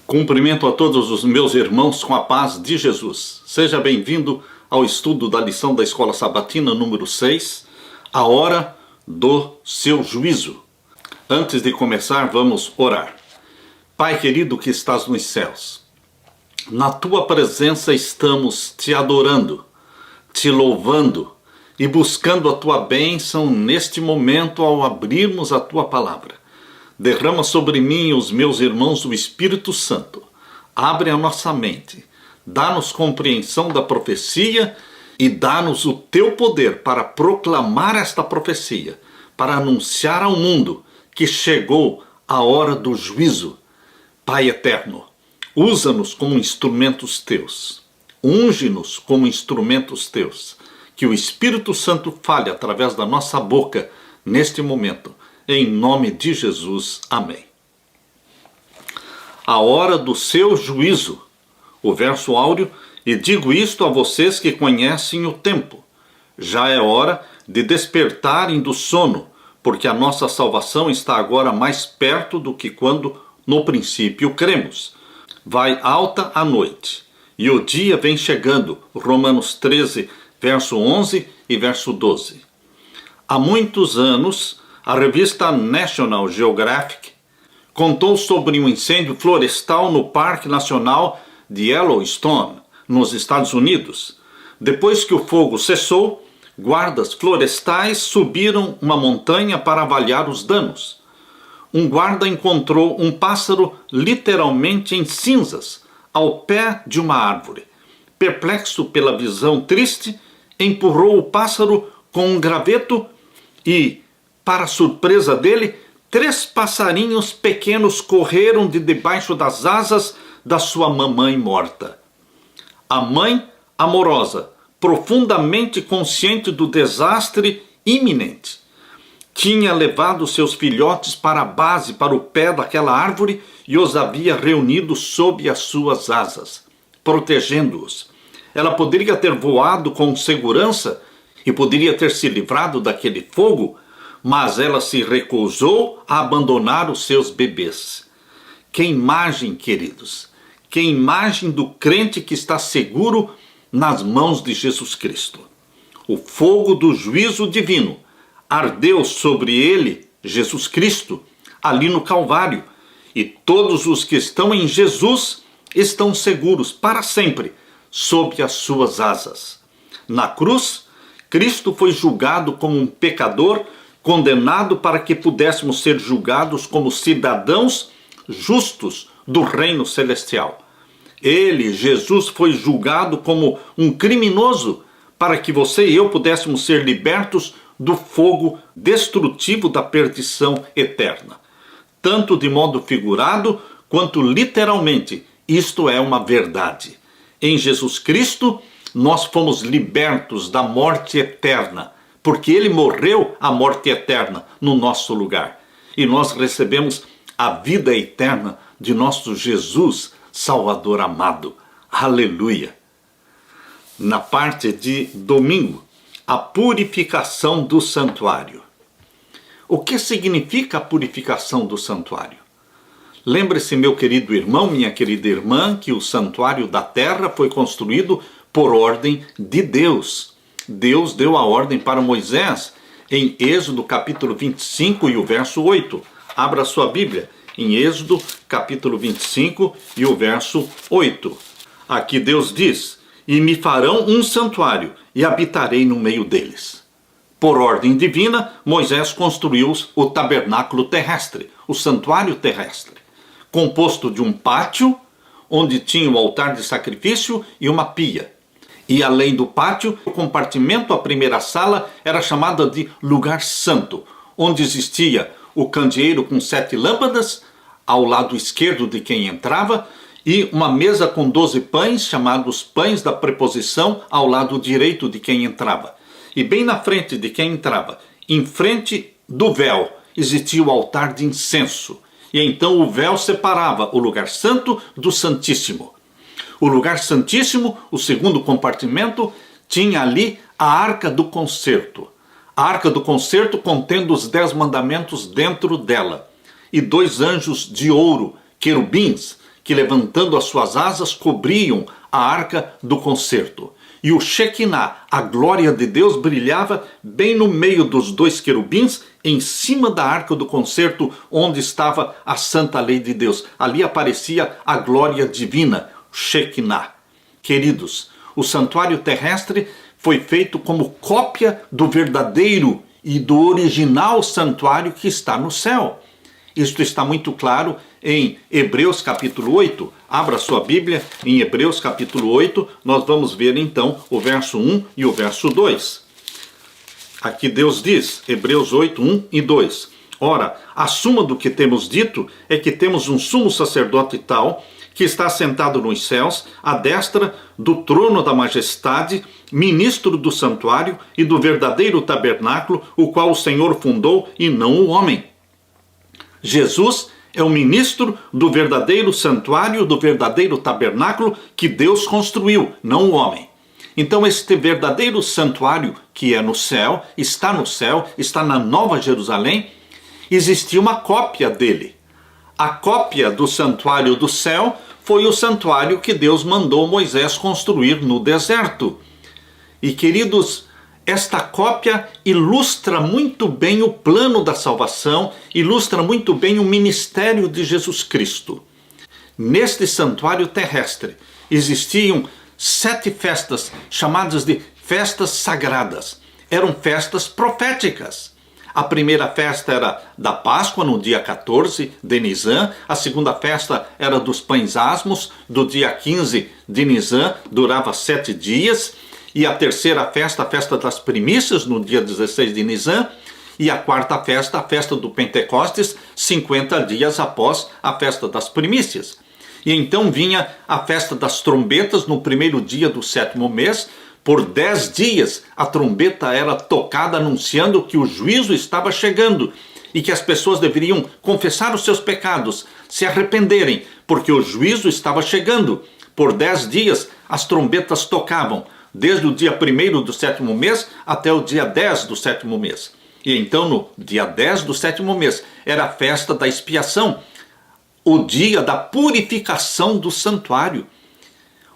Cumprimento a todos os meus irmãos com a paz de Jesus. Seja bem-vindo ao estudo da lição da Escola Sabatina número 6, a hora do seu juízo. Antes de começar, vamos orar. Pai querido que estás nos céus, na tua presença estamos te adorando, te louvando e buscando a tua bênção neste momento ao abrirmos a tua palavra. Derrama sobre mim e os meus irmãos o Espírito Santo. Abre a nossa mente. Dá-nos compreensão da profecia e dá-nos o teu poder para proclamar esta profecia, para anunciar ao mundo que chegou a hora do juízo. Pai eterno, usa-nos como instrumentos teus. Unge-nos como instrumentos teus. Que o Espírito Santo fale através da nossa boca neste momento. Em nome de Jesus, amém. A hora do seu juízo, o verso áureo, e digo isto a vocês que conhecem o tempo. Já é hora de despertarem do sono, porque a nossa salvação está agora mais perto do que quando no princípio cremos. Vai alta a noite, e o dia vem chegando. Romanos 13, verso 11 e verso 12. Há muitos anos, a revista National Geographic contou sobre um incêndio florestal no Parque Nacional de Yellowstone, nos Estados Unidos. Depois que o fogo cessou, guardas florestais subiram uma montanha para avaliar os danos. Um guarda encontrou um pássaro literalmente em cinzas, ao pé de uma árvore. Perplexo pela visão triste, empurrou o pássaro com um graveto e, para surpresa dele, 3 passarinhos pequenos correram de debaixo das asas da sua mamãe morta. A mãe, amorosa, profundamente consciente do desastre iminente, tinha levado seus filhotes para a base, para o pé daquela árvore e os havia reunido sob as suas asas, protegendo-os. Ela poderia ter voado com segurança e poderia ter se livrado daquele fogo, mas ela se recusou a abandonar os seus bebês. Que imagem, queridos! Que imagem do crente que está seguro nas mãos de Jesus Cristo. O fogo do juízo divino ardeu sobre ele, Jesus Cristo, ali no Calvário, e todos os que estão em Jesus estão seguros para sempre sob as suas asas. Na cruz, Cristo foi julgado como um pecador, condenado para que pudéssemos ser julgados como cidadãos justos do reino celestial. Ele, Jesus, foi julgado como um criminoso para que você e eu pudéssemos ser libertos do fogo destrutivo da perdição eterna. Tanto de modo figurado quanto literalmente, isto é uma verdade. Em Jesus Cristo, nós fomos libertos da morte eterna, porque ele morreu a morte eterna no nosso lugar. E nós recebemos a vida eterna de nosso Jesus, Salvador amado. Aleluia! Na parte de domingo, a purificação do santuário. O que significa a purificação do santuário? Lembre-se, meu querido irmão, minha querida irmã, que o santuário da terra foi construído por ordem de Deus. Deus deu a ordem para Moisés em Êxodo capítulo 25 e o verso 8. Abra sua Bíblia em Êxodo capítulo 25 e o verso 8. Aqui Deus diz: e me farão um santuário e habitarei no meio deles. Por ordem divina, Moisés construiu o tabernáculo terrestre, o santuário terrestre, composto de um pátio, onde tinha o altar de sacrifício e uma pia. E além do pátio, o compartimento, a primeira sala, era chamada de lugar santo, onde existia o candeeiro com 7 lâmpadas, ao lado esquerdo de quem entrava, e uma mesa com 12 pães, chamados pães da preposição, ao lado direito de quem entrava. E bem na frente de quem entrava, em frente do véu, existia o altar de incenso. E então o véu separava o lugar santo do santíssimo. O lugar santíssimo, o segundo compartimento, tinha ali a arca do concerto. A arca do concerto contendo os 10 mandamentos dentro dela. E 2 anjos de ouro, querubins, que, levantando as suas asas, cobriam a arca do concerto. E o Shekinah, a glória de Deus, brilhava bem no meio dos dois querubins, em cima da arca do concerto, onde estava a santa lei de Deus. Ali aparecia a glória divina, Shekinah. Queridos, o santuário terrestre foi feito como cópia do verdadeiro e do original santuário que está no céu. Isto está muito claro em Hebreus capítulo 8. Abra sua Bíblia em Hebreus capítulo 8. Nós vamos ver então o verso 1 e o verso 2. Aqui Deus diz, Hebreus 8, 1 e 2. Ora, a suma do que temos dito é que temos um sumo sacerdote tal, que está sentado nos céus, à destra do trono da majestade, ministro do santuário e do verdadeiro tabernáculo, o qual o Senhor fundou e não o homem. Jesus é o ministro do verdadeiro santuário, do verdadeiro tabernáculo que Deus construiu, não o homem. Então este verdadeiro santuário que é no céu, está na Nova Jerusalém, existia uma cópia dele. A cópia do santuário do céu foi o santuário que Deus mandou Moisés construir no deserto. E queridos, esta cópia ilustra muito bem o plano da salvação, ilustra muito bem o ministério de Jesus Cristo. Neste santuário terrestre existiam 7 festas chamadas de festas sagradas. Eram festas proféticas. A primeira festa era da Páscoa, no dia 14 de Nisan. A segunda festa era dos pães asmos, do dia 15 de Nisan, durava 7 dias. E a terceira festa, a festa das primícias, no dia 16 de Nisan. E a quarta festa, a festa do Pentecostes, 50 dias após a festa das primícias. E então vinha a festa das trombetas no primeiro dia do 7º mês. Por 10 dias a trombeta era tocada anunciando que o juízo estava chegando e que as pessoas deveriam confessar os seus pecados, se arrependerem, porque o juízo estava chegando. Por 10 dias as trombetas tocavam, desde o dia 1º do 7º mês até o dia 10 do 7º mês. E então no dia 10 do 7º mês era a festa da expiação, o dia da purificação do santuário.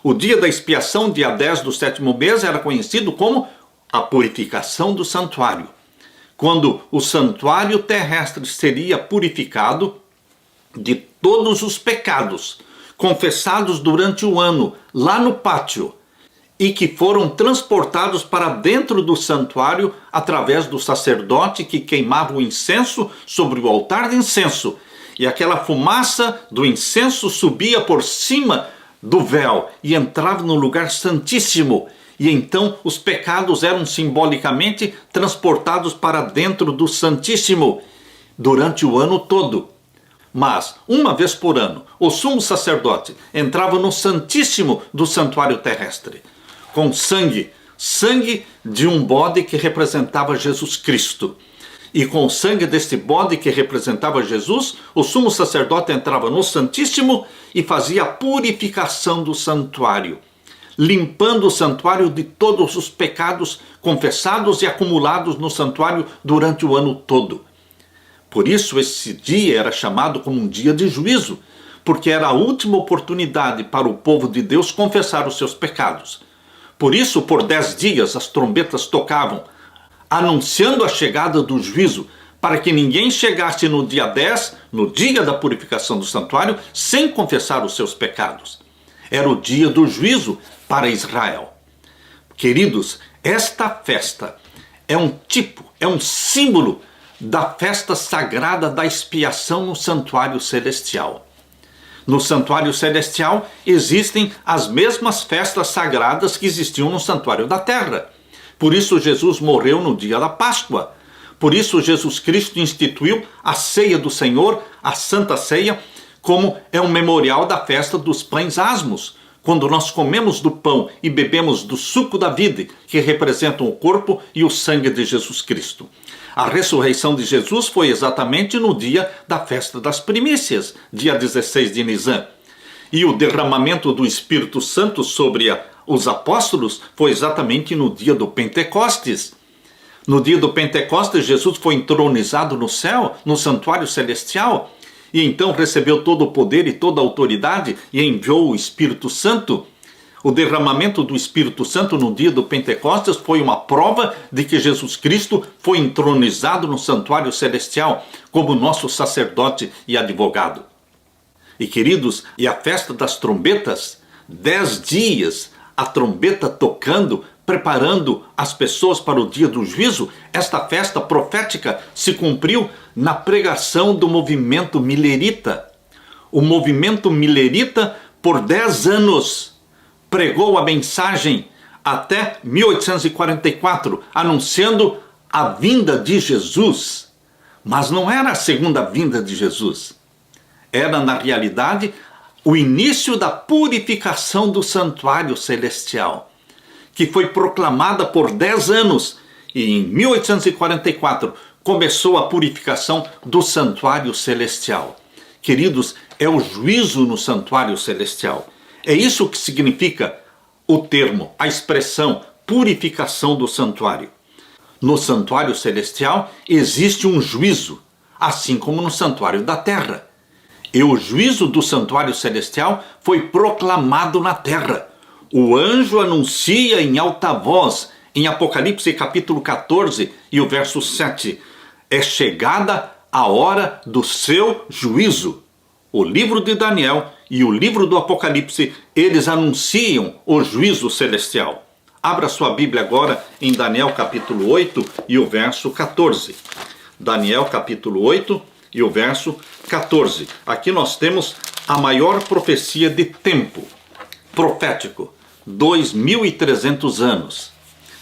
O dia da expiação, dia 10 do 7º mês, era conhecido como a purificação do santuário. Quando o santuário terrestre seria purificado de todos os pecados confessados durante o ano, lá no pátio, e que foram transportados para dentro do santuário através do sacerdote que queimava o incenso sobre o altar de incenso. E aquela fumaça do incenso subia por cima do véu e entrava no lugar santíssimo. E então os pecados eram simbolicamente transportados para dentro do santíssimo durante o ano todo. Mas, uma vez por ano, o sumo sacerdote entrava no santíssimo do santuário terrestre, com sangue de um bode que representava Jesus Cristo. E com o sangue deste bode que representava Jesus, o sumo sacerdote entrava no Santíssimo e fazia a purificação do santuário, limpando o santuário de todos os pecados confessados e acumulados no santuário durante o ano todo. Por isso esse dia era chamado como um dia de juízo, porque era a última oportunidade para o povo de Deus confessar os seus pecados. Por isso, por 10 dias as trombetas tocavam, anunciando a chegada do juízo, para que ninguém chegasse no dia 10, no dia da purificação do santuário, sem confessar os seus pecados. Era o dia do juízo para Israel. Queridos, esta festa é um símbolo da festa sagrada da expiação no santuário celestial. No santuário celestial existem as mesmas festas sagradas que existiam no santuário da terra. Por isso Jesus morreu no dia da Páscoa. Por isso Jesus Cristo instituiu a ceia do Senhor, a Santa Ceia, como é um memorial da festa dos pães asmos, quando nós comemos do pão e bebemos do suco da vida, que representam o corpo e o sangue de Jesus Cristo. A ressurreição de Jesus foi exatamente no dia da festa das primícias, dia 16 de Nisan. E o derramamento do Espírito Santo sobre os apóstolos foi exatamente no dia do Pentecostes. No dia do Pentecostes, Jesus foi entronizado no céu, no santuário celestial, e então recebeu todo o poder e toda a autoridade e enviou o Espírito Santo. O derramamento do Espírito Santo no dia do Pentecostes foi uma prova de que Jesus Cristo foi entronizado no santuário celestial como nosso sacerdote e advogado. E queridos, e a festa das trombetas, 10 dias, a trombeta tocando, preparando as pessoas para o dia do juízo, esta festa profética se cumpriu na pregação do movimento milerita. O movimento milerita, por 10 anos, pregou a mensagem até 1844, anunciando a vinda de Jesus. Mas não era a segunda vinda de Jesus. Era, na realidade, o início da purificação do santuário celestial, que foi proclamada por 10 anos, e em 1844 começou a purificação do santuário celestial. Queridos, é o juízo no santuário celestial. É isso que significa o termo, a expressão purificação do santuário. No santuário celestial existe um juízo, assim como no santuário da terra. E o juízo do santuário celestial foi proclamado na terra. O anjo anuncia em alta voz, em Apocalipse capítulo 14 e o verso 7, é chegada a hora do seu juízo. O livro de Daniel e o livro do Apocalipse, eles anunciam o juízo celestial. Abra sua Bíblia agora em Daniel capítulo 8 e o verso 14. Daniel capítulo 8 e o verso 14. Aqui nós temos a maior profecia de tempo profético, 2.300 anos.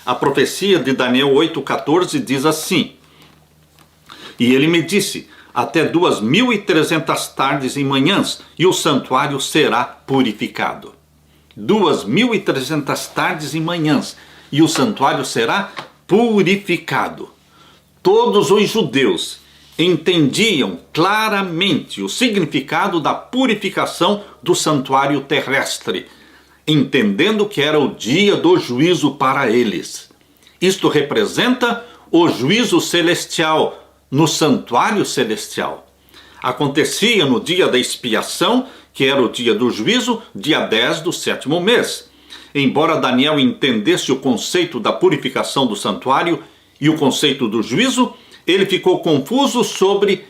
A profecia de Daniel 8,14 diz assim: E ele me disse, até 2.300 tardes e manhãs, e o santuário será purificado. 2.300 tardes e manhãs, e o santuário será purificado. Todos os judeus entendiam claramente o significado da purificação do santuário terrestre, entendendo que era o dia do juízo para eles. Isto representa o juízo celestial no santuário celestial. Acontecia no dia da expiação, que era o dia do juízo, dia 10 do 7º mês. Embora Daniel entendesse o conceito da purificação do santuário e o conceito do juízo, ele ficou confuso sobre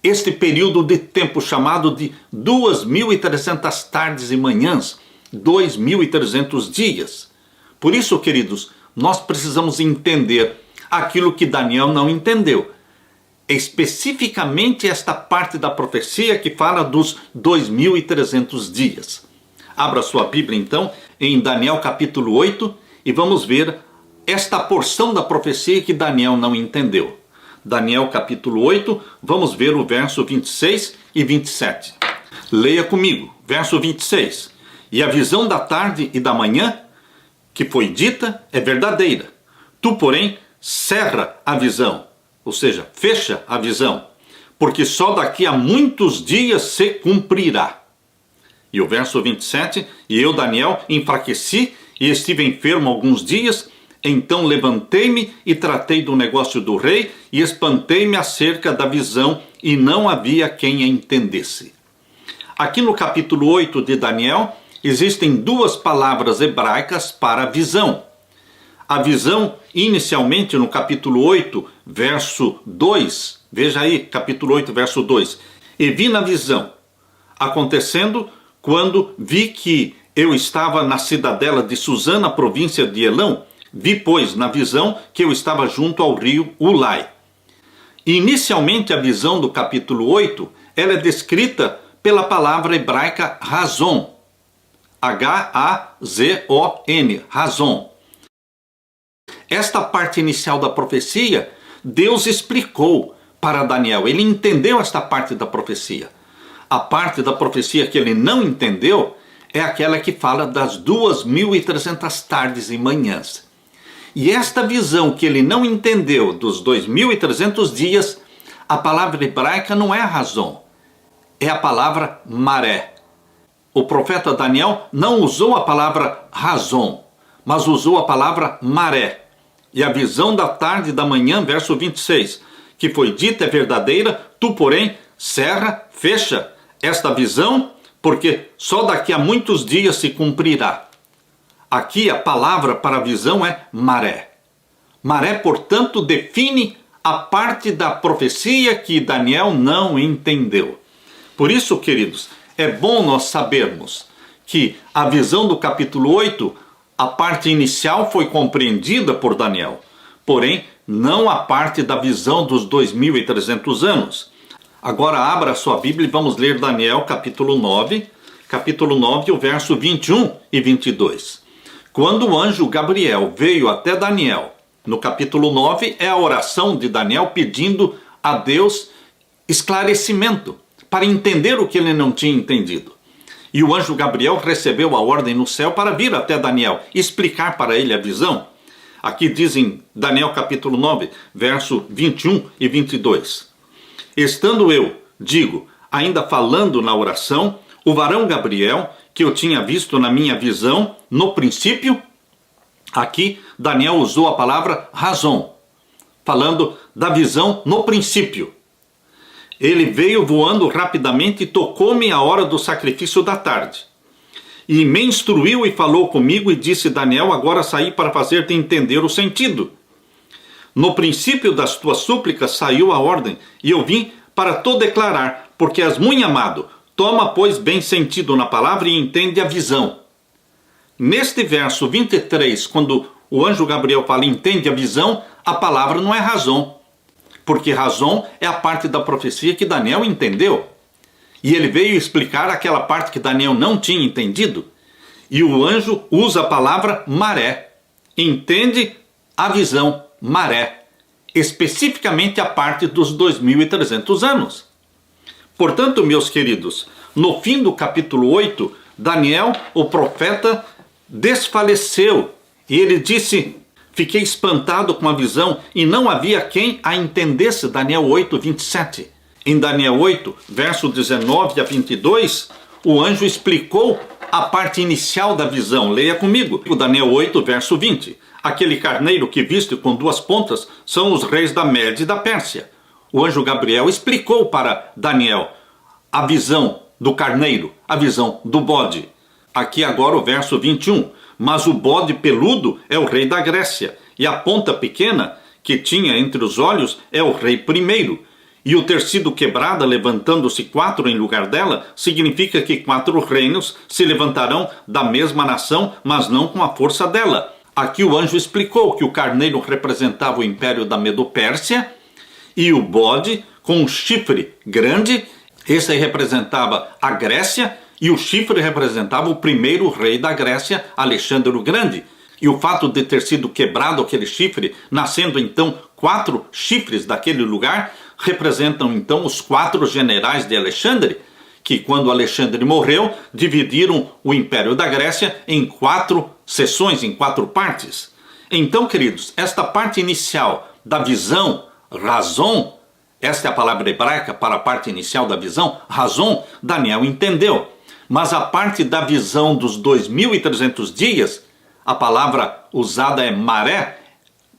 este período de tempo chamado de 2.300 tardes e manhãs, 2.300 dias. Por isso, queridos, nós precisamos entender aquilo que Daniel não entendeu. Especificamente esta parte da profecia que fala dos 2.300 dias. Abra sua Bíblia então em Daniel capítulo 8 e vamos ver esta porção da profecia que Daniel não entendeu. Daniel capítulo 8, vamos ver o verso 26 e 27. Leia comigo, verso 26. E a visão da tarde e da manhã, que foi dita, é verdadeira. Tu, porém, cerra a visão, ou seja, fecha a visão, porque só daqui a muitos dias se cumprirá. E o verso 27, e eu, Daniel, enfraqueci e estive enfermo alguns dias, então levantei-me e tratei do negócio do rei e espantei-me acerca da visão e não havia quem a entendesse. Aqui no capítulo 8 de Daniel, existem duas palavras hebraicas para visão. A visão, inicialmente no capítulo 8, verso 2, veja aí, capítulo 8, verso 2. E vi na visão, acontecendo quando vi que eu estava na cidadela de Susã, província de Elão, vi, pois, na visão que eu estava junto ao rio Ulai. Inicialmente, a visão do capítulo 8, ela é descrita pela palavra hebraica razon, H-A-Z-O-N, razon. Esta parte inicial da profecia, Deus explicou para Daniel. Ele entendeu esta parte da profecia. A parte da profecia que ele não entendeu é aquela que fala das 2.300 tardes e manhãs. E esta visão que ele não entendeu dos 2.300 dias, a palavra hebraica não é razão, é a palavra maré. O profeta Daniel não usou a palavra razão, mas usou a palavra maré. E a visão da tarde e da manhã, verso 26, que foi dita é verdadeira, tu, porém, cerra, fecha esta visão, porque só daqui a muitos dias se cumprirá. Aqui a palavra para a visão é maré. Maré, portanto, define a parte da profecia que Daniel não entendeu. Por isso, queridos, é bom nós sabermos que a visão do capítulo 8, a parte inicial foi compreendida por Daniel, porém não a parte da visão dos 2.300 anos. Agora abra a sua Bíblia e vamos ler Daniel capítulo 9, o verso 21 e 22. Quando o anjo Gabriel veio até Daniel, no capítulo 9 é a oração de Daniel pedindo a Deus esclarecimento, para entender o que ele não tinha entendido. E o anjo Gabriel recebeu a ordem no céu para vir até Daniel e explicar para ele a visão. Aqui diz em Daniel capítulo 9, verso 21 e 22. Estando eu, ainda falando na oração, o varão Gabriel, que eu tinha visto na minha visão, no princípio, aqui Daniel usou a palavra razão, falando da visão no princípio. Ele veio voando rapidamente e tocou-me a hora do sacrifício da tarde. E me instruiu e falou comigo e disse: Daniel, agora saí para fazer-te entender o sentido. No princípio das tuas súplicas saiu a ordem, e eu vim para te declarar, porque és muito amado. Toma, pois, bem sentido na palavra e entende a visão. Neste verso 23, quando o anjo Gabriel fala entende a visão, a palavra não é razão. Porque razão é a parte da profecia que Daniel entendeu. E ele veio explicar aquela parte que Daniel não tinha entendido. E o anjo usa a palavra maré. Entende a visão, maré. Especificamente a parte dos 2.300 anos. Portanto, meus queridos, no fim do capítulo 8, Daniel, o profeta, desfaleceu. E ele disse: fiquei espantado com a visão e não havia quem a entendesse. Daniel 8, 27. Em Daniel 8, verso 19 a 22, o anjo explicou a parte inicial da visão. Leia comigo. Daniel 8, verso 20. Aquele carneiro que viste com duas pontas são os reis da Média e da Pérsia. O anjo Gabriel explicou para Daniel a visão do carneiro, a visão do bode. Aqui agora o verso 21. Mas o bode peludo é o rei da Grécia, e a ponta pequena que tinha entre os olhos é o rei primeiro. E o ter sido quebrada, levantando-se 4 em lugar dela, significa que 4 reinos se levantarão da mesma nação, mas não com a força dela. Aqui o anjo explicou que o carneiro representava o império da Medo-Pérsia, e o bode, com um chifre grande, esse aí representava a Grécia, e o chifre representava o primeiro rei da Grécia, Alexandre o Grande. E o fato de ter sido quebrado aquele chifre, nascendo então 4 chifres daquele lugar, representam então os 4 generais de Alexandre, que quando Alexandre morreu, dividiram o império da Grécia em 4 seções, em 4 partes. Então, queridos, esta parte inicial da visão, razão, esta é a palavra hebraica para a parte inicial da visão, razão, Daniel entendeu. Mas a parte da visão dos 2.300 dias, a palavra usada é maré,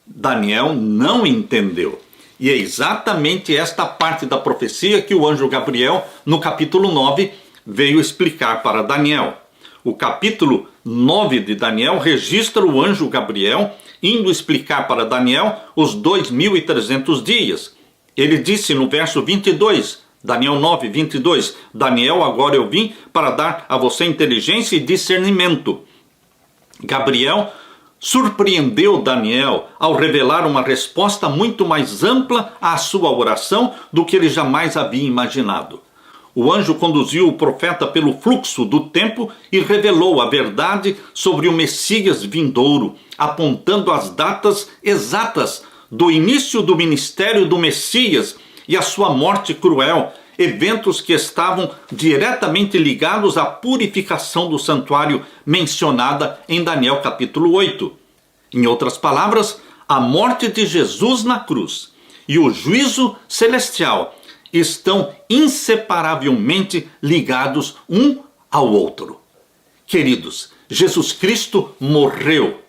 Daniel não entendeu. E é exatamente esta parte da profecia que o anjo Gabriel, no capítulo 9, veio explicar para Daniel. O capítulo 9 de Daniel registra o anjo Gabriel indo explicar para Daniel os 2.300 dias. Ele disse no verso 22, Daniel 9, 22, Daniel, agora eu vim para dar a você inteligência e discernimento. Gabriel surpreendeu Daniel ao revelar uma resposta muito mais ampla à sua oração do que ele jamais havia imaginado. O anjo conduziu o profeta pelo fluxo do tempo e revelou a verdade sobre o Messias vindouro, apontando as datas exatas do início do ministério do Messias e a sua morte cruel, eventos que estavam diretamente ligados à purificação do santuário mencionada em Daniel capítulo 8. Em outras palavras, a morte de Jesus na cruz e o juízo celestial estão inseparavelmente ligados um ao outro. Queridos, Jesus Cristo morreu.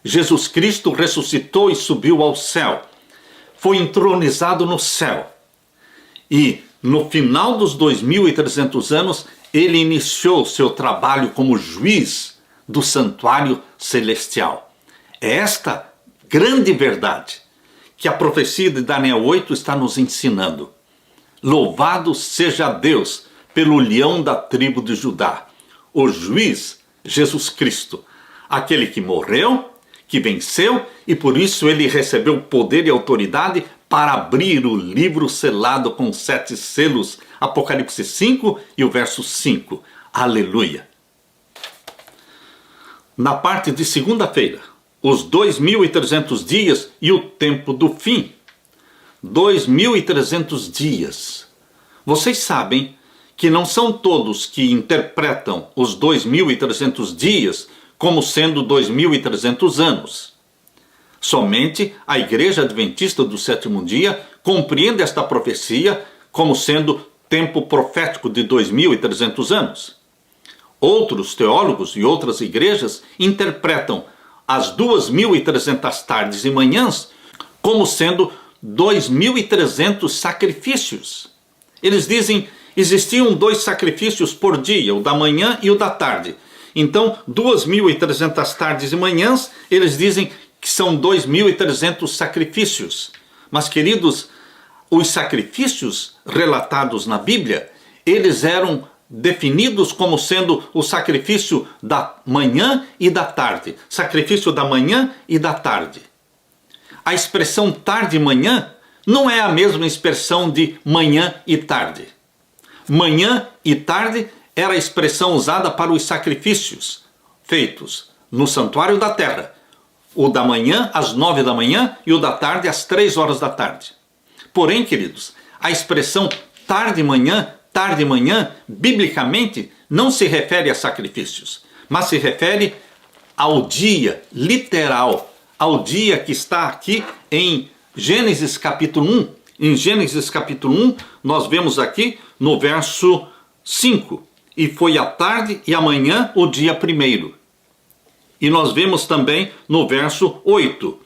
Jesus Cristo ressuscitou e subiu ao céu. Foi entronizado no céu. E no final dos 2300 anos, ele iniciou seu trabalho como juiz do santuário celestial. É esta grande verdade que a profecia de Daniel 8 está nos ensinando. Louvado seja Deus pelo leão da tribo de Judá, o juiz Jesus Cristo, aquele que morreu, que venceu, e por isso ele recebeu poder e autoridade para abrir o livro selado com 7 selos, Apocalipse 5 e o verso 5. Aleluia! Na parte de segunda-feira, os 2300 dias e o tempo do fim. 2300 dias. Vocês sabem que não são todos que interpretam os 2300 dias como sendo 2300 anos. Somente a Igreja Adventista do Sétimo Dia compreende esta profecia como sendo tempo profético de 2300 anos. Outros teólogos e outras igrejas interpretam as 2300 tardes e manhãs como sendo 2300 sacrifícios. Eles dizem existiam 2 sacrifícios por dia, o da manhã e o da tarde. Então, 2300 tardes e manhãs, eles dizem que são 2300 sacrifícios. Mas, queridos, os sacrifícios relatados na Bíblia, eles eram definidos como sendo o sacrifício da manhã e da tarde. Sacrifício da manhã e da tarde. A expressão tarde e manhã não é a mesma expressão de manhã e tarde. Manhã e tarde era a expressão usada para os sacrifícios feitos no santuário da terra. O da manhã às 9 da manhã e o da tarde às 3 horas da tarde. Porém, queridos, a expressão tarde e manhã, biblicamente, não se refere a sacrifícios, mas se refere ao dia literal, ao dia que está aqui em Gênesis capítulo 1. Em Gênesis capítulo 1, nós vemos aqui no verso 5. E foi a tarde e a manhã o dia primeiro. E nós vemos também no verso 8.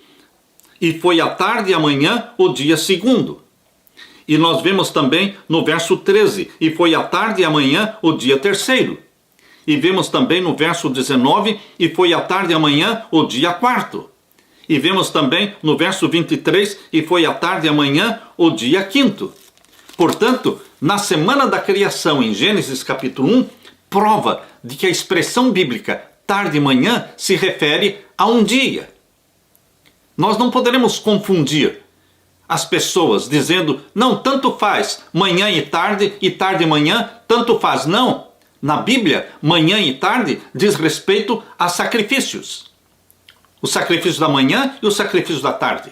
E foi a tarde e a manhã o dia segundo. E nós vemos também no verso 13, e foi a tarde e a manhã o dia terceiro. E vemos também no verso 19, e foi a tarde e a manhã o dia quarto. E vemos também no verso 23, e foi a tarde e a manhã o dia quinto. Portanto, na semana da criação, em Gênesis capítulo 1, prova de que a expressão bíblica tarde e manhã se refere a um dia. Nós não poderemos confundir as pessoas dizendo, não, tanto faz manhã e tarde e manhã, tanto faz. Não. Na Bíblia, manhã e tarde diz respeito a sacrifícios. O sacrifício da manhã e o sacrifício da tarde.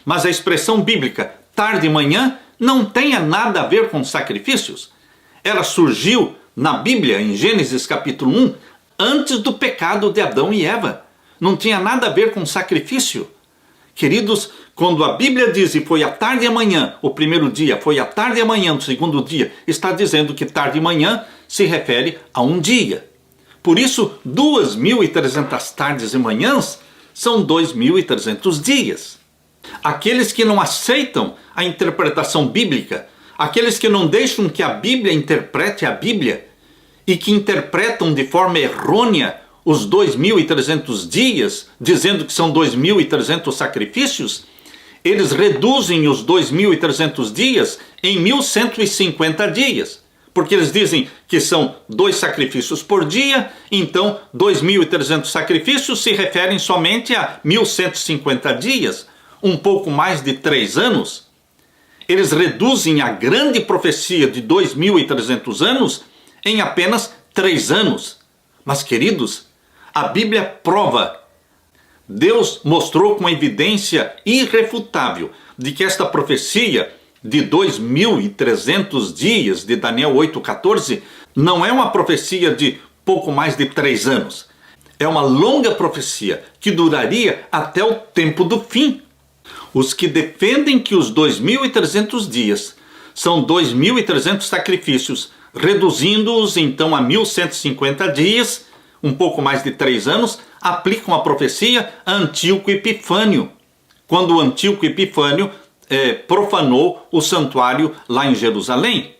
Mas a expressão bíblica tarde e manhã não tem nada a ver com sacrifícios. Ela surgiu na Bíblia, em Gênesis capítulo 1, antes do pecado de Adão e Eva. Não tinha nada a ver com sacrifício. Queridos, quando a Bíblia diz e foi a tarde e a manhã, o primeiro dia, foi a tarde e a manhã, o segundo dia, está dizendo que tarde e manhã se refere a um dia. Por isso, 2300 tardes e manhãs são 2300 dias. Aqueles que não aceitam a interpretação bíblica, aqueles que não deixam que a Bíblia interprete a Bíblia e que interpretam de forma errônea os 2300 dias, dizendo que são 2300 sacrifícios, eles reduzem os 2300 dias em 1150 dias. Porque eles dizem que são 2 sacrifícios por dia, então 2300 sacrifícios se referem somente a 1150 dias, um pouco mais de 3 anos. Eles reduzem a grande profecia de 2300 anos em apenas 3 anos. Mas, queridos, a Bíblia prova, Deus mostrou com evidência irrefutável de que esta profecia de 2300 dias de Daniel 8,14 não é uma profecia de pouco mais de 3 anos. É uma longa profecia que duraria até o tempo do fim. Os que defendem que os 2300 dias são 2300 sacrifícios, reduzindo-os então a 1150 dias, um pouco mais de 3 anos, aplicam a profecia a Antíoco Epifânio, quando Antíoco Epifânio profanou o santuário lá em Jerusalém.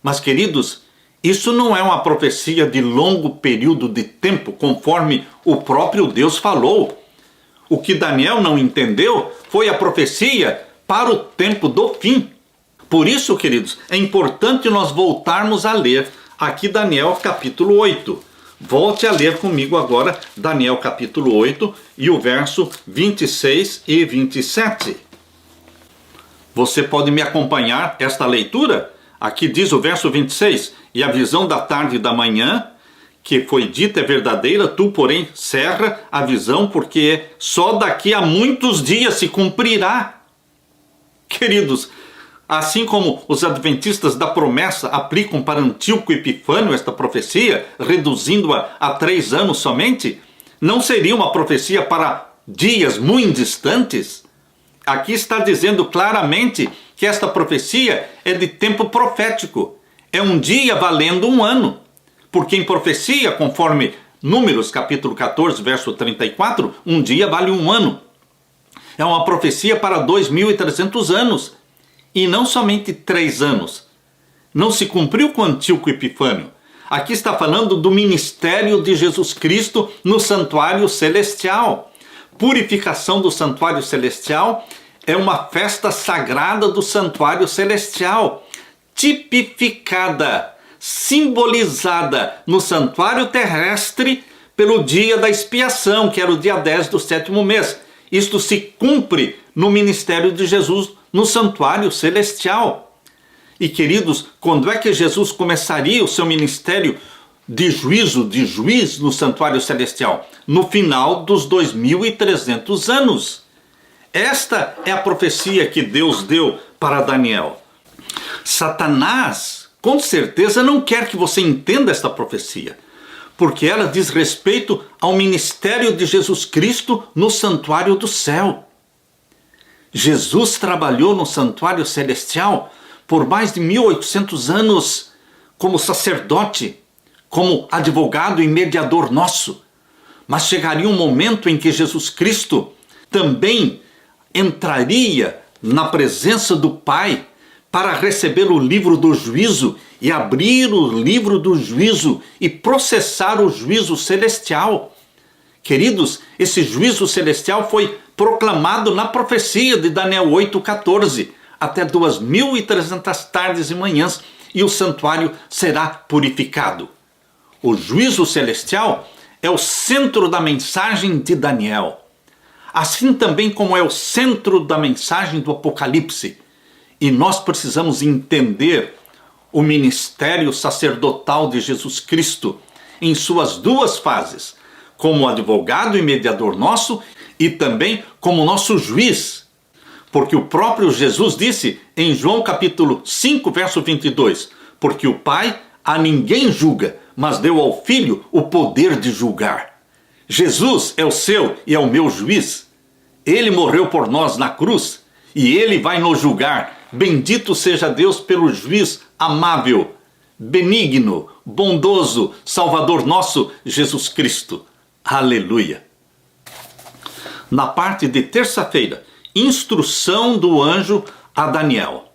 Mas, queridos, isso não é uma profecia de longo período de tempo, conforme o próprio Deus falou. O que Daniel não entendeu foi a profecia para o tempo do fim. Por isso, queridos, é importante nós voltarmos a ler aqui Daniel capítulo 8. Volte a ler comigo agora Daniel capítulo 8 e o verso 26 e 27. Você pode me acompanhar esta leitura? Aqui diz o verso 26, e a visão da tarde e da manhã, que foi dita é verdadeira, tu, porém, cerra a visão, porque só daqui a muitos dias se cumprirá. Queridos, assim como os adventistas da promessa aplicam para Antíoco Epifânio esta profecia, reduzindo-a a 3 anos somente, não seria uma profecia para dias muito distantes? Aqui está dizendo claramente que esta profecia é de tempo profético. É um dia valendo um ano. Porque em profecia, conforme Números capítulo 14, verso 34, um dia vale um ano. É uma profecia para 2.300 anos. E não somente 3 anos. Não se cumpriu com Antíoco Epifânio. Aqui está falando do ministério de Jesus Cristo no santuário celestial. Purificação do santuário celestial é uma festa sagrada do santuário celestial, tipificada, simbolizada no santuário terrestre pelo dia da expiação, que era o dia 10 do 7º mês. Isto se cumpre no ministério de Jesus no santuário celestial. E, queridos, quando é que Jesus começaria o seu ministério de juiz no santuário celestial? No final dos 2.300 anos. Esta é a profecia que Deus deu para Daniel. Satanás, com certeza, não quer que você entenda esta profecia, porque ela diz respeito ao ministério de Jesus Cristo no santuário do céu. Jesus trabalhou no santuário celestial por mais de 1.800 anos como sacerdote, como advogado e mediador nosso. Mas chegaria um momento em que Jesus Cristo também entraria na presença do Pai para receber o livro do juízo e abrir o livro do juízo e processar o juízo celestial. Queridos, esse juízo celestial foi proclamado na profecia de Daniel 8,14, até 2.300 tardes e manhãs, e o santuário será purificado. O juízo celestial é o centro da mensagem de Daniel. Assim também como é o centro da mensagem do Apocalipse. E nós precisamos entender o ministério sacerdotal de Jesus Cristo em suas duas fases, como advogado e mediador nosso e também como nosso juiz. Porque o próprio Jesus disse em João capítulo 5, verso 22, porque o Pai a ninguém julga, mas deu ao Filho o poder de julgar. Jesus é o seu e é o meu juiz. Ele morreu por nós na cruz e ele vai nos julgar. Bendito seja Deus pelo juiz amável, benigno, bondoso, Salvador nosso, Jesus Cristo. Aleluia. Na parte de terça-feira, instrução do anjo a Daniel.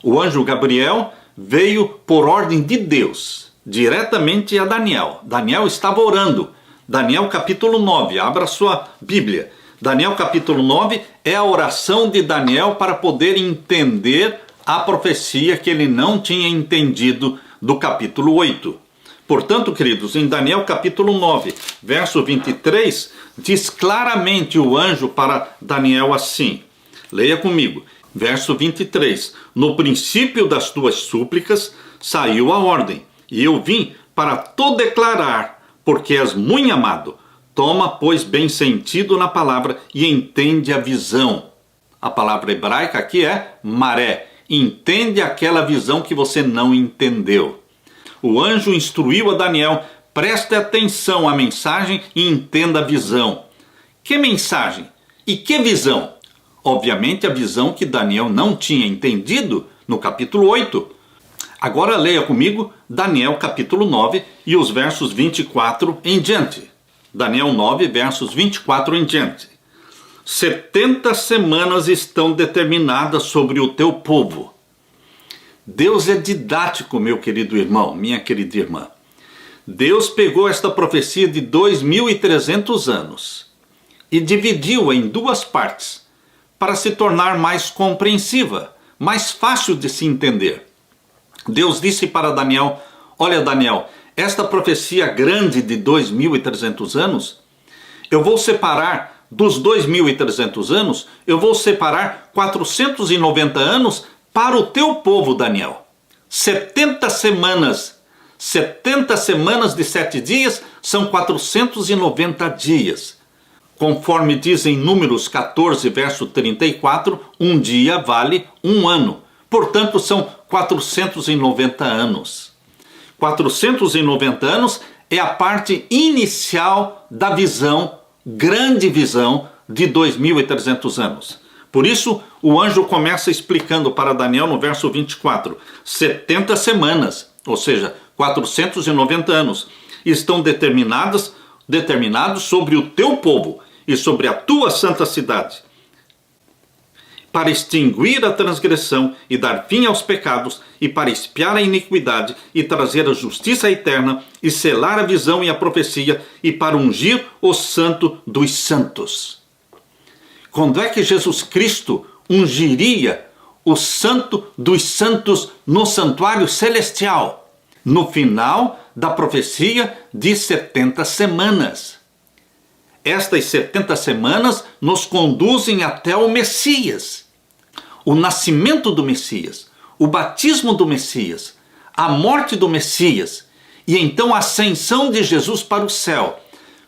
O anjo Gabriel veio por ordem de Deus, diretamente a Daniel. Daniel estava orando. Daniel capítulo 9, abra sua Bíblia. Daniel capítulo 9 é a oração de Daniel para poder entender a profecia que ele não tinha entendido do capítulo 8. Portanto, queridos, em Daniel capítulo 9, verso 23, diz claramente o anjo para Daniel assim. Leia comigo. Verso 23. No princípio das tuas súplicas saiu a ordem, e eu vim para te declarar, porque és muito amado. Toma, pois, bem sentido na palavra e entende a visão. A palavra hebraica aqui é maré. Entende aquela visão que você não entendeu. O anjo instruiu a Daniel, preste atenção à mensagem e entenda a visão. Que mensagem? E que visão? Obviamente a visão que Daniel não tinha entendido no capítulo 8. Agora leia comigo Daniel capítulo 9 e os versos 24 em diante. Daniel 9, versos 24 em diante. 70 semanas estão determinadas sobre o teu povo. Deus é didático, meu querido irmão, minha querida irmã. Deus pegou esta profecia de 2.300 anos e dividiu-a em duas partes para se tornar mais compreensiva, mais fácil de se entender. Deus disse para Daniel: olha, Daniel, esta profecia grande de 2.300 anos, eu vou separar dos 2.300 anos, eu vou separar 490 anos para o teu povo, Daniel. 70 semanas de 7 dias são 490 dias. Conforme dizem Números 14, verso 34, um dia vale um ano. Portanto, são 490 anos. 490 anos é a parte inicial da visão, grande visão de 2.300 anos. Por isso, o anjo começa explicando para Daniel no verso 24, 70 semanas, ou seja, 490 anos, estão determinados sobre o teu povo e sobre a tua santa cidade, para extinguir a transgressão e dar fim aos pecados, e para expiar a iniquidade e trazer a justiça eterna, e selar a visão e a profecia, e para ungir o santo dos santos. Quando é que Jesus Cristo ungiria o santo dos santos no santuário celestial? No final da profecia de 70 semanas. Estas 70 semanas nos conduzem até o Messias, o nascimento do Messias, o batismo do Messias, a morte do Messias e então a ascensão de Jesus para o céu,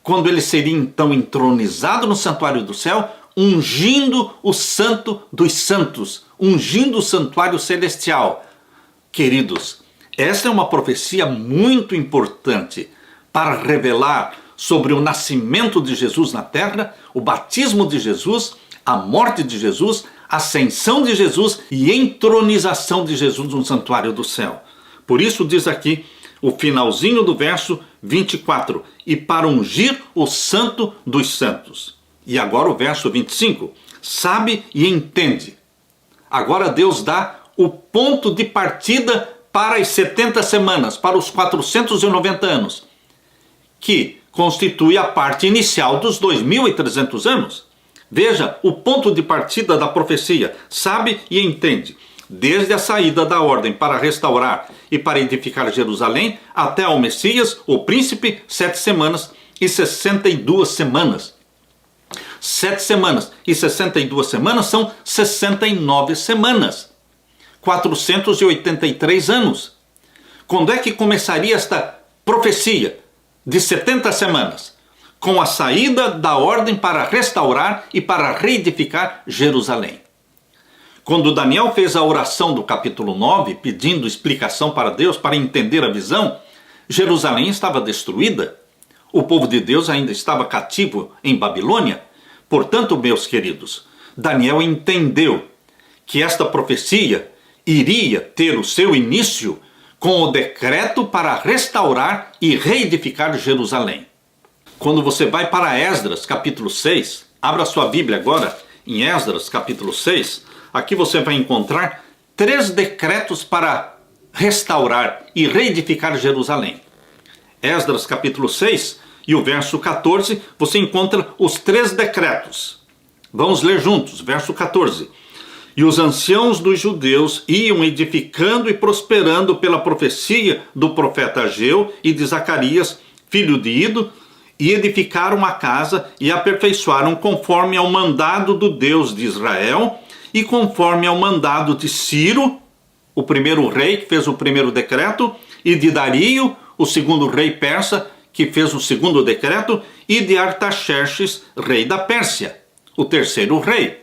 quando ele seria então entronizado no santuário do céu, ungindo o santo dos santos, ungindo o santuário celestial. Queridos, esta é uma profecia muito importante para revelar sobre o nascimento de Jesus na terra, o batismo de Jesus, a morte de Jesus, a ascensão de Jesus e entronização de Jesus no santuário do céu. Por isso diz aqui o finalzinho do verso 24, e para ungir o santo dos santos. E agora o verso 25, sabe e entende. Agora Deus dá o ponto de partida para as 70 semanas, para os 490 anos, que constitui a parte inicial dos 2.300 anos. Veja o ponto de partida da profecia, sabe e entende. Desde a saída da ordem para restaurar e para edificar Jerusalém, até ao Messias, o príncipe, 7 semanas e 62 semanas. 7 semanas e 62 semanas são 69 semanas. 483 anos. Quando é que começaria esta profecia de 70 semanas? Com a saída da ordem para restaurar e para reedificar Jerusalém. Quando Daniel fez a oração do capítulo 9, pedindo explicação para Deus, para entender a visão, Jerusalém estava destruída. O povo de Deus ainda estava cativo em Babilônia. Portanto, meus queridos, Daniel entendeu que esta profecia iria ter o seu início com o decreto para restaurar e reedificar Jerusalém. Quando você vai para Esdras, capítulo 6, abra sua Bíblia agora em Esdras, capítulo 6, aqui você vai encontrar 3 decretos para restaurar e reedificar Jerusalém. Esdras, capítulo 6, e o verso 14, você encontra os 3 decretos. Vamos ler juntos, verso 14. E os anciãos dos judeus iam edificando e prosperando pela profecia do profeta Ageu e de Zacarias, filho de Ido, e edificaram a casa e aperfeiçoaram conforme ao mandado do Deus de Israel e conforme ao mandado de Ciro, o primeiro rei que fez o primeiro decreto, e de Dario, o segundo rei persa, que fez o segundo decreto, e de Artaxerxes, rei da Pérsia, o terceiro rei.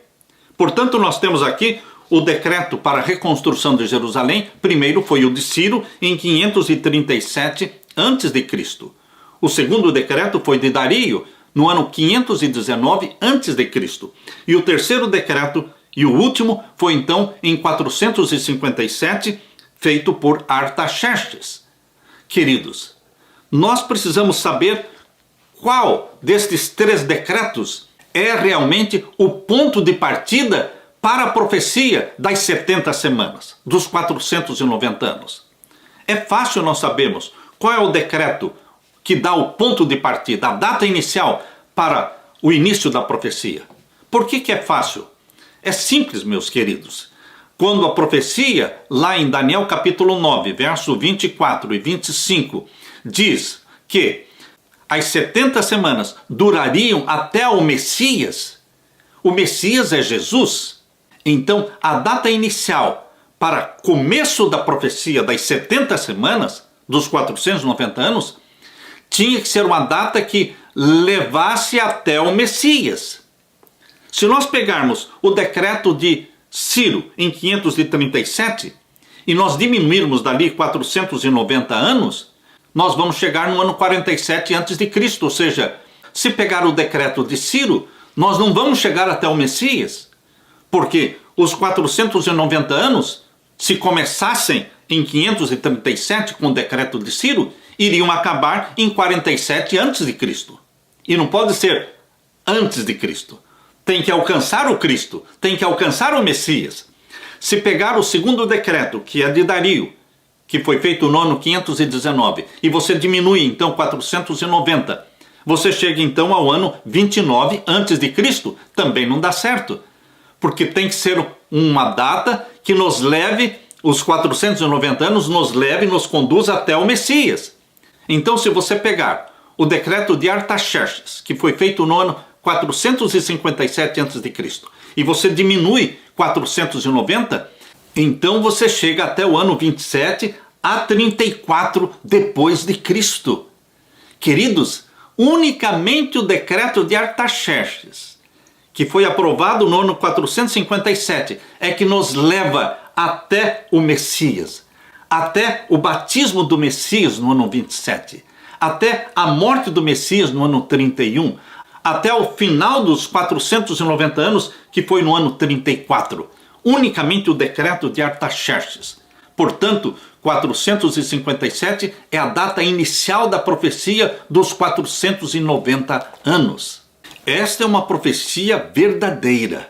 Portanto, nós temos aqui o decreto para a reconstrução de Jerusalém. Primeiro foi o de Ciro, em 537 a.C. O segundo decreto foi de Dario, no ano 519 a.C. E o terceiro decreto, e o último, foi então em 457, feito por Artaxerxes. Queridos, nós precisamos saber qual destes 3 decretos é realmente o ponto de partida para a profecia das 70 semanas, dos 490 anos. É fácil nós sabermos qual é o decreto que dá o ponto de partida, a data inicial para o início da profecia. Por que é fácil? É simples, meus queridos. Quando a profecia, lá em Daniel capítulo 9, verso 24 e 25, diz que as 70 semanas durariam até o Messias é Jesus. Então, a data inicial para começo da profecia das 70 semanas, dos 490 anos, tinha que ser uma data que levasse até o Messias. Se nós pegarmos o decreto de Ciro em 537 e nós diminuirmos dali 490 anos, nós vamos chegar no ano 47 a.C., ou seja, se pegar o decreto de Ciro, nós não vamos chegar até o Messias, porque os 490 anos, se começassem em 537 com o decreto de Ciro, iriam acabar em 47 a.C. E não pode ser antes de Cristo. Tem que alcançar o Cristo, tem que alcançar o Messias. Se pegar o segundo decreto, que é de Dario, que foi feito no ano 519, e você diminui então 490, você chega então ao ano 29 antes de Cristo, também não dá certo. Porque tem que ser uma data que nos leve, os 490 anos nos leve, nos conduz até o Messias. Então, se você pegar o decreto de Artaxerxes, que foi feito no ano 457 a.C., e você diminui 490, então você chega até o ano 27 a 34 depois de Cristo. Queridos, unicamente o decreto de Artaxerxes, que foi aprovado no ano 457, é que nos leva até o Messias, até o batismo do Messias no ano 27, até a morte do Messias no ano 31, até o final dos 490 anos, que foi no ano 34. Unicamente o decreto de Artaxerxes. Portanto, 457 é a data inicial da profecia dos 490 anos. Esta é uma profecia verdadeira.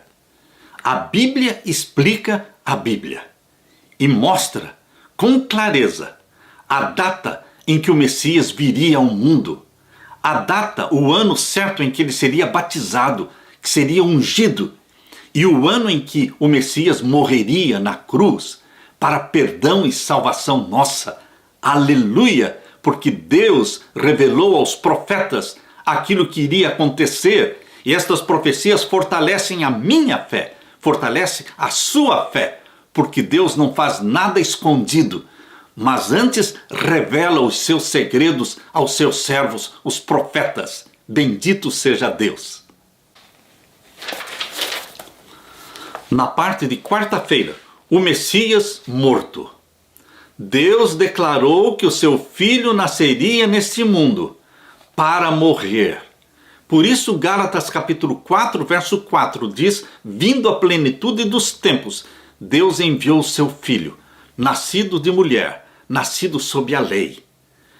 A Bíblia explica a Bíblia e mostra com clareza a data em que o Messias viria ao mundo, a data, o ano certo em que ele seria batizado, que seria ungido, e o ano em que o Messias morreria na cruz para perdão e salvação nossa. Aleluia! Porque Deus revelou aos profetas aquilo que iria acontecer, e estas profecias fortalecem a minha fé, fortalecem a sua fé, porque Deus não faz nada escondido, mas antes revela os seus segredos aos seus servos, os profetas. Bendito seja Deus. Na parte de quarta-feira, o Messias morto. Deus declarou que o seu filho nasceria neste mundo para morrer. Por isso, Gálatas capítulo 4, verso 4 diz: vindo a plenitude dos tempos, Deus enviou o seu filho, nascido de mulher, nascido sob a lei.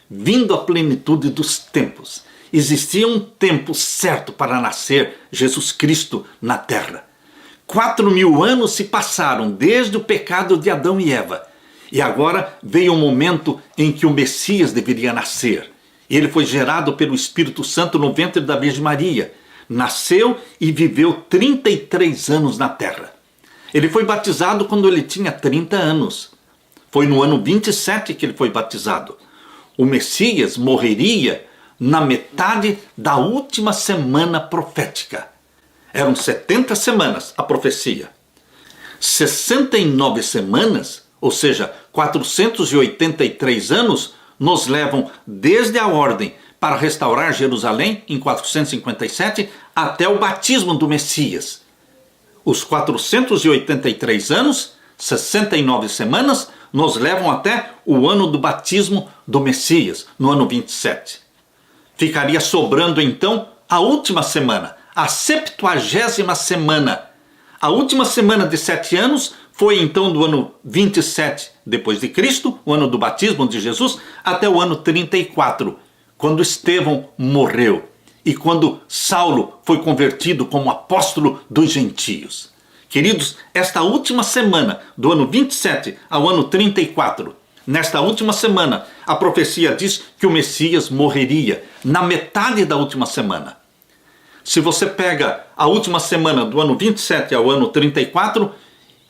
Vindo a plenitude dos tempos. Existia um tempo certo para nascer Jesus Cristo na terra. 4.000 anos se passaram desde o pecado de Adão e Eva. E agora veio o momento em que o Messias deveria nascer. Ele foi gerado pelo Espírito Santo no ventre da Virgem Maria. Nasceu e viveu 33 anos na terra. Ele foi batizado quando ele tinha 30 anos. Foi no ano 27 que ele foi batizado. O Messias morreria na metade da última semana profética. Eram 70 semanas a profecia. 69 semanas, ou seja, 483 anos, nos levam desde a ordem para restaurar Jerusalém, em 457, até o batismo do Messias. Os 483 anos, 69 semanas, nos levam até o ano do batismo do Messias, no ano 27. Ficaria sobrando então a última semana, a 70ª semana. A última semana de 7 anos foi então do ano 27 depois de Cristo, o ano do batismo de Jesus, até o ano 34, quando Estevão morreu e quando Saulo foi convertido como apóstolo dos gentios. Queridos, esta última semana, do ano 27 ao ano 34, nesta última semana, a profecia diz que o Messias morreria na metade da última semana. Se você pega a última semana do ano 27 ao ano 34,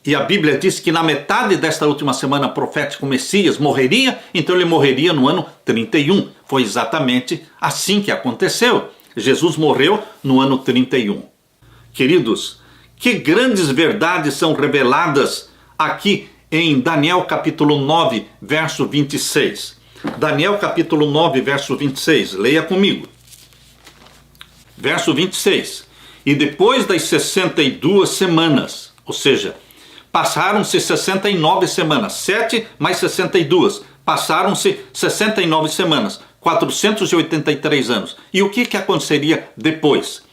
e a Bíblia diz que na metade desta última semana profética o Messias morreria, então ele morreria no ano 31. Foi exatamente assim que aconteceu. Jesus morreu no ano 31. Queridos, que grandes verdades são reveladas aqui em Daniel capítulo 9, verso 26. Daniel capítulo 9, verso 26. Leia comigo. Verso 26. E depois das 62 semanas, ou seja, passaram-se 69 semanas, 7 mais 62, passaram-se 69 semanas, 483 anos. E o que aconteceria depois?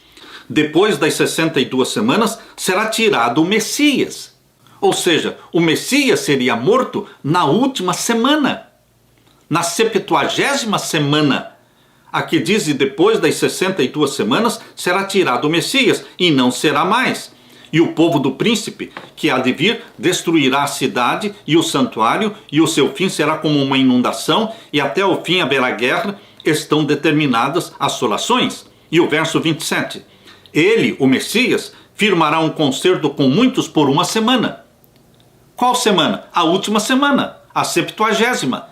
Depois das 62 semanas, será tirado o Messias. Ou seja, o Messias seria morto na última semana, na 70ª semana. Aqui diz, e depois das 62 semanas, será tirado o Messias, e não será mais. E o povo do príncipe, que há de vir, destruirá a cidade e o santuário, e o seu fim será como uma inundação, e até o fim haverá guerra, estão determinadas assolações. E o verso 27. Ele, o Messias, firmará um concerto com muitos por uma semana. Qual semana? A última semana, a 70ª.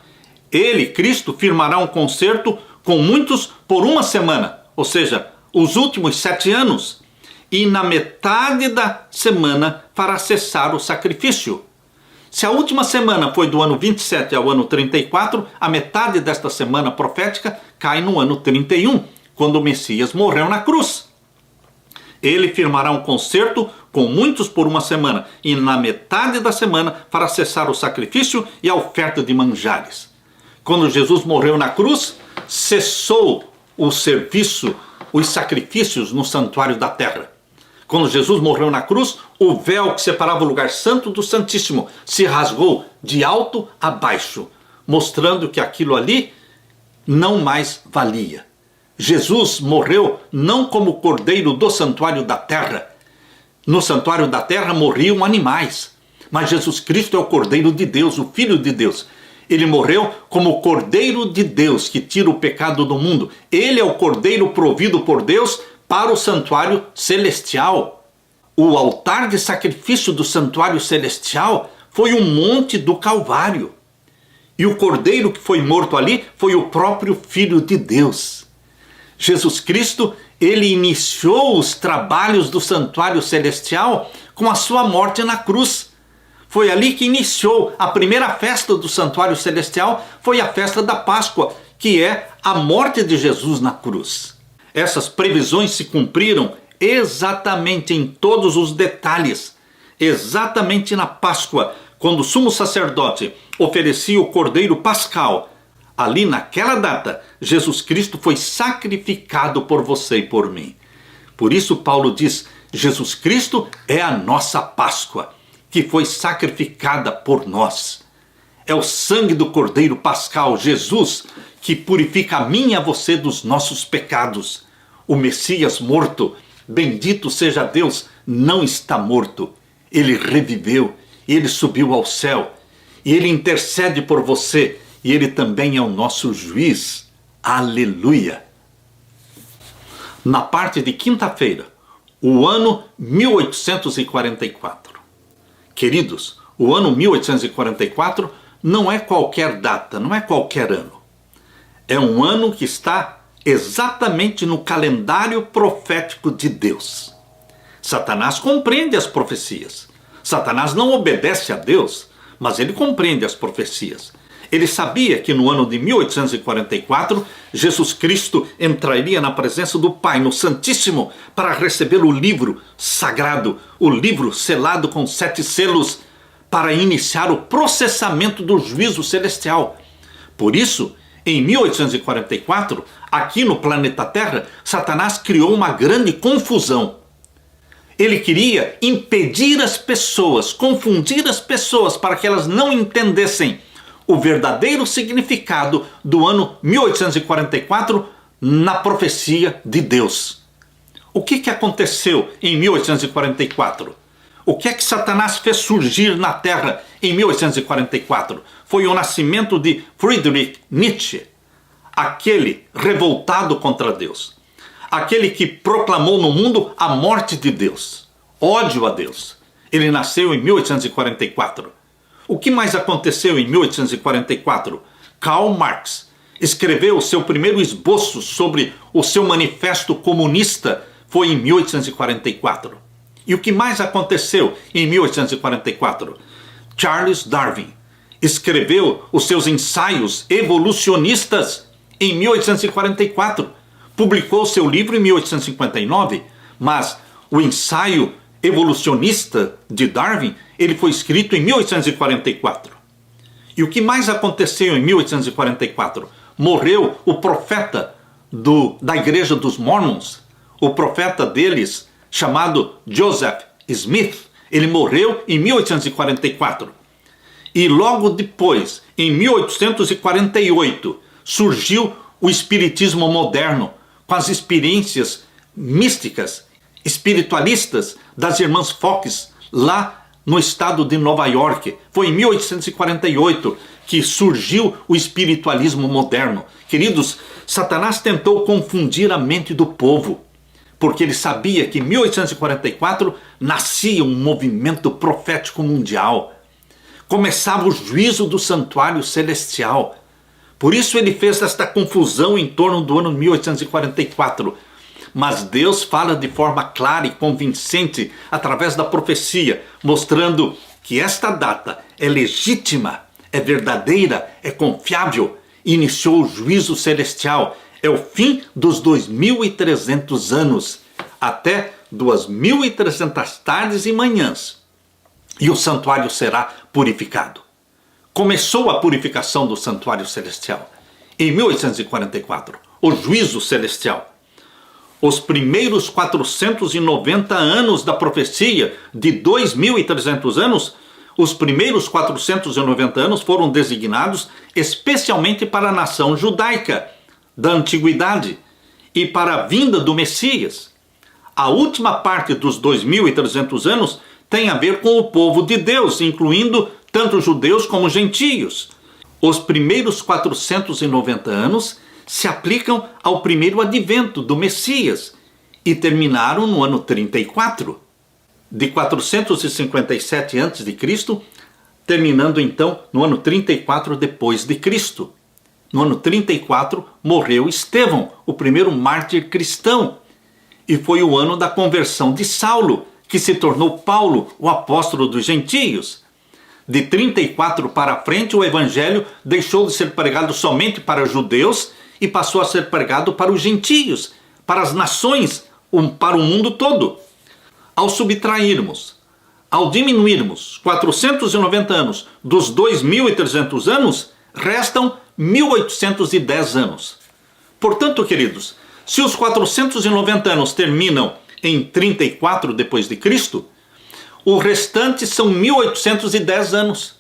Ele, Cristo, firmará um concerto com muitos por uma semana, ou seja, os últimos 7 anos. E na metade da semana fará cessar o sacrifício. Se a última semana foi do ano 27 ao ano 34, a metade desta semana profética cai no ano 31, quando o Messias morreu na cruz. Ele firmará um concerto com muitos por uma semana, e na metade da semana fará cessar o sacrifício e a oferta de manjares. Quando Jesus morreu na cruz, cessou o serviço, os sacrifícios no santuário da terra. Quando Jesus morreu na cruz, o véu que separava o lugar santo do santíssimo se rasgou de alto a baixo, mostrando que aquilo ali não mais valia. Jesus morreu não como cordeiro do santuário da terra. No santuário da terra morriam animais, mas Jesus Cristo é o cordeiro de Deus, o Filho de Deus. Ele morreu como o cordeiro de Deus que tira o pecado do mundo. Ele é o cordeiro provido por Deus para o santuário celestial. O altar de sacrifício do santuário celestial foi o monte do Calvário. E o cordeiro que foi morto ali foi o próprio Filho de Deus. Jesus Cristo, ele iniciou os trabalhos do santuário celestial com a sua morte na cruz. Foi ali que iniciou a primeira festa do santuário celestial, foi a festa da Páscoa, que é a morte de Jesus na cruz. Essas previsões se cumpriram exatamente em todos os detalhes, exatamente na Páscoa, quando o sumo sacerdote oferecia o cordeiro pascal. Ali naquela data, Jesus Cristo foi sacrificado por você e por mim. Por isso Paulo diz, Jesus Cristo é a nossa Páscoa, que foi sacrificada por nós. É o sangue do cordeiro pascal, Jesus, que purifica a mim e a você dos nossos pecados. O Messias morto, bendito seja Deus, não está morto. Ele reviveu, ele subiu ao céu, e ele intercede por você, e ele também é o nosso juiz. Aleluia! Na parte de quinta-feira, o ano 1844. Queridos, o ano 1844 não é qualquer data, não é qualquer ano. É um ano que está exatamente no calendário profético de Deus. Satanás compreende as profecias. Satanás não obedece a Deus, mas ele compreende as profecias. Ele sabia que no ano de 1844, Jesus Cristo entraria na presença do Pai, no Santíssimo, para receber o livro sagrado, o livro selado com 7 selos, para iniciar o processamento do juízo celestial. Por isso, em 1844, aqui no planeta Terra, Satanás criou uma grande confusão. Ele queria impedir as pessoas, confundir as pessoas para que elas não entendessem o verdadeiro significado do ano 1844 na profecia de Deus. O que aconteceu em 1844? O que é que Satanás fez surgir na Terra em 1844? Foi o nascimento de Friedrich Nietzsche, aquele revoltado contra Deus, aquele que proclamou no mundo a morte de Deus, ódio a Deus. Ele nasceu em 1844. O que mais aconteceu em 1844? Karl Marx escreveu o seu primeiro esboço sobre o seu manifesto comunista, foi em 1844. E o que mais aconteceu em 1844? Charles Darwin escreveu os seus ensaios evolucionistas em 1844. Publicou seu livro em 1859, mas o ensaio evolucionista de Darwin, ele foi escrito em 1844. E o que mais aconteceu em 1844? Morreu o profeta da Igreja dos Mormons, o profeta deles, chamado Joseph Smith. Ele morreu em 1844. E logo depois, em 1848, surgiu o espiritismo moderno, com as experiências místicas, espiritualistas das irmãs Fox, lá no estado de Nova York. Foi em 1848 que surgiu o espiritualismo moderno. Queridos, Satanás tentou confundir a mente do povo, porque ele sabia que em 1844 nascia um movimento profético mundial. Começava o juízo do santuário celestial. Por isso ele fez esta confusão em torno do ano 1844. Mas Deus fala de forma clara e convincente através da profecia, mostrando que esta data é legítima, é verdadeira, é confiável. Iniciou o juízo celestial. É o fim dos 2.300 anos, até 2.300 tardes e manhãs. E o santuário será purificado. Começou a purificação do santuário celestial em 1844, o juízo celestial. Os primeiros 490 anos da profecia de 2.300 anos, os primeiros 490 anos foram designados especialmente para a nação judaica da antiguidade e para a vinda do Messias. A última parte dos 2.300 anos tem a ver com o povo de Deus, incluindo tanto judeus como gentios. Os primeiros 490 anos se aplicam ao primeiro advento do Messias e terminaram no ano 34, de 457 a.C., terminando então no ano 34 depois de Cristo. No ano 34 morreu Estevão, o primeiro mártir cristão, e foi o ano da conversão de Saulo, que se tornou Paulo, o apóstolo dos gentios. De 34 para frente, o evangelho deixou de ser pregado somente para judeus e passou a ser pregado para os gentios, para as nações, para o mundo todo. Ao subtrairmos, ao diminuirmos 490 anos dos 2.300 anos, restam 1.810 anos. Portanto, queridos, se os 490 anos terminam em 34 depois de Cristo, o restante são 1.810 anos.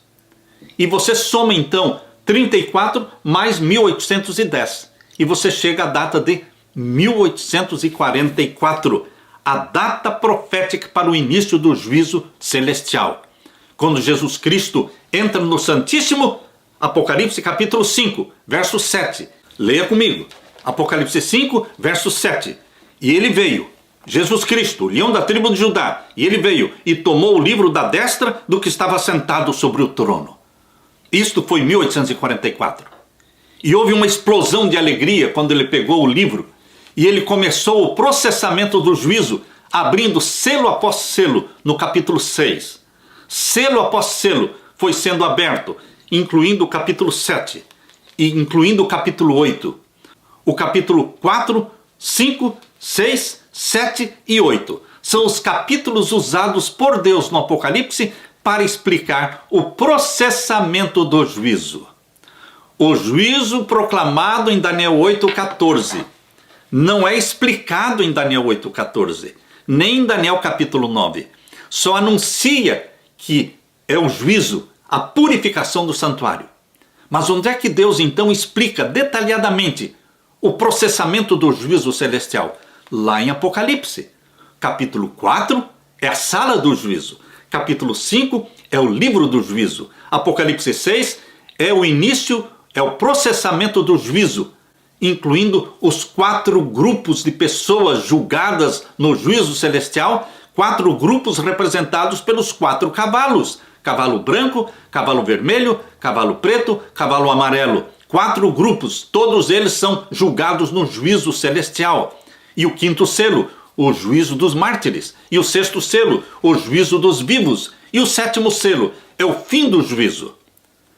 E você soma então 34 mais 1.810. E você chega à data de 1844, a data profética para o início do juízo celestial. Quando Jesus Cristo entra no Santíssimo, Apocalipse capítulo 5, verso 7. Leia comigo. Apocalipse 5, verso 7. E ele veio, Jesus Cristo, leão da tribo de Judá, e ele veio e tomou o livro da destra do que estava sentado sobre o trono. Isto foi em 1844. E houve uma explosão de alegria quando ele pegou o livro e ele começou o processamento do juízo, abrindo selo após selo no capítulo 6. Selo após selo foi sendo aberto, incluindo o capítulo 7 e incluindo o capítulo 8. O capítulo 4, 5, 6, 7 e 8 são os capítulos usados por Deus no Apocalipse para explicar o processamento do juízo. O juízo proclamado em Daniel 8,14 não é explicado em Daniel 8,14, nem em Daniel capítulo 9. Só anuncia que é o juízo, a purificação do santuário. Mas onde é que Deus então explica detalhadamente o processamento do juízo celestial? Lá em Apocalipse. Capítulo 4 é a sala do juízo. capítulo 5 é o livro do juízo. Apocalipse 6 é o início, é o processamento do juízo, incluindo os 4 grupos de pessoas julgadas no juízo celestial, 4 grupos representados pelos 4 cavalos. Cavalo branco, cavalo vermelho, cavalo preto, cavalo amarelo. 4 grupos, todos eles são julgados no juízo celestial. E o 5º selo, o juízo dos mártires. E o 6º selo, o juízo dos vivos. E o 7º selo é o fim do juízo.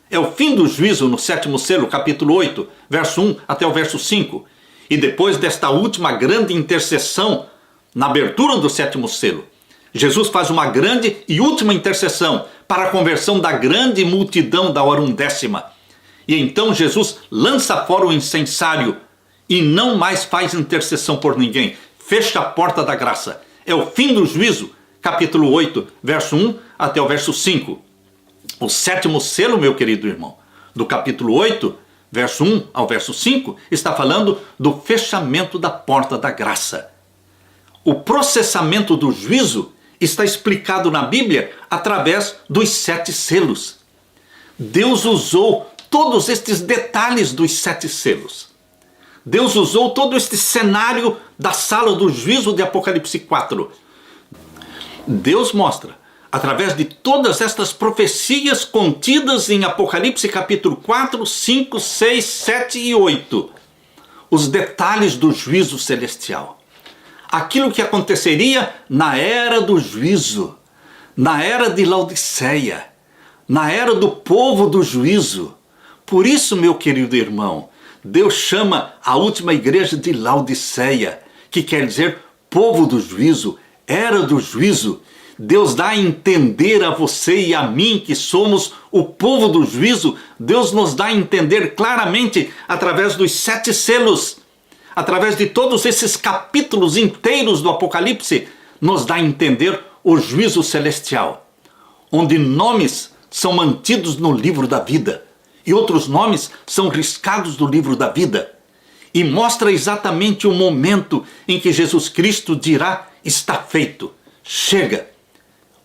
É o fim do juízo no 7º selo, capítulo 8, verso 1 até o verso 5. E depois desta última grande intercessão, na abertura do 7º selo, Jesus faz uma grande e última intercessão para a conversão da grande multidão da hora undécima. E então Jesus lança fora o incensário e não mais faz intercessão por ninguém. Fecha a porta da graça. É o fim do juízo, capítulo 8, verso 1 até o verso 5. O 7º selo, meu querido irmão, do capítulo 8, verso 1 ao verso 5, está falando do fechamento da porta da graça. O processamento do juízo está explicado na Bíblia através dos 7 selos. Deus usou todos estes detalhes dos 7 selos. Deus usou todo este cenário da sala do juízo de Apocalipse 4. Deus mostra, através de todas estas profecias contidas em Apocalipse capítulo 4, 5, 6, 7 e 8, os detalhes do juízo celestial. Aquilo que aconteceria na era do juízo, na era de Laodiceia, na era do povo do juízo. Por isso, meu querido irmão, Deus chama a última igreja de Laodiceia, que quer dizer povo do juízo, era do juízo. Deus dá a entender a você e a mim que somos o povo do juízo. Deus nos dá a entender claramente através dos 7 selos, através de todos esses capítulos inteiros do Apocalipse, nos dá a entender o juízo celestial, onde nomes são mantidos no livro da vida e outros nomes são riscados do livro da vida, e mostra exatamente o momento em que Jesus Cristo dirá: está feito, chega.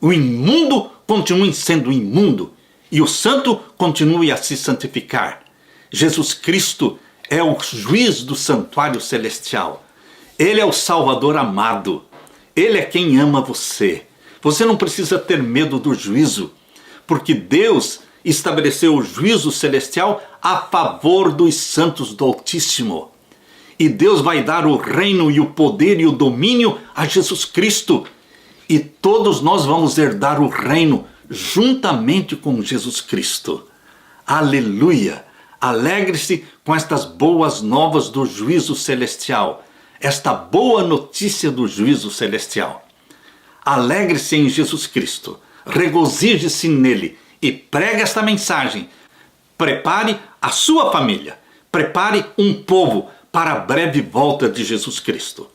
O imundo continue sendo imundo e o santo continue a se santificar. Jesus Cristo é o juiz do santuário celestial. Ele é o Salvador amado. Ele é quem ama você. Você não precisa ter medo do juízo, porque Deus estabeleceu o juízo celestial a favor dos santos do Altíssimo. E Deus vai dar o reino e o poder e o domínio a Jesus Cristo. E todos nós vamos herdar o reino juntamente com Jesus Cristo. Aleluia! Alegre-se com estas boas novas do juízo celestial. Esta boa notícia do juízo celestial. Alegre-se em Jesus Cristo. Regozije-se nele e pregue esta mensagem. Prepare a sua família. Prepare um povo para a breve volta de Jesus Cristo.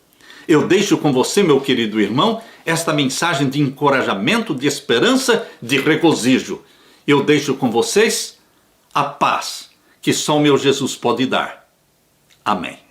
Eu deixo com você, meu querido irmão, esta mensagem de encorajamento, de esperança, de regozijo. Eu deixo com vocês a paz que só o meu Jesus pode dar. Amém.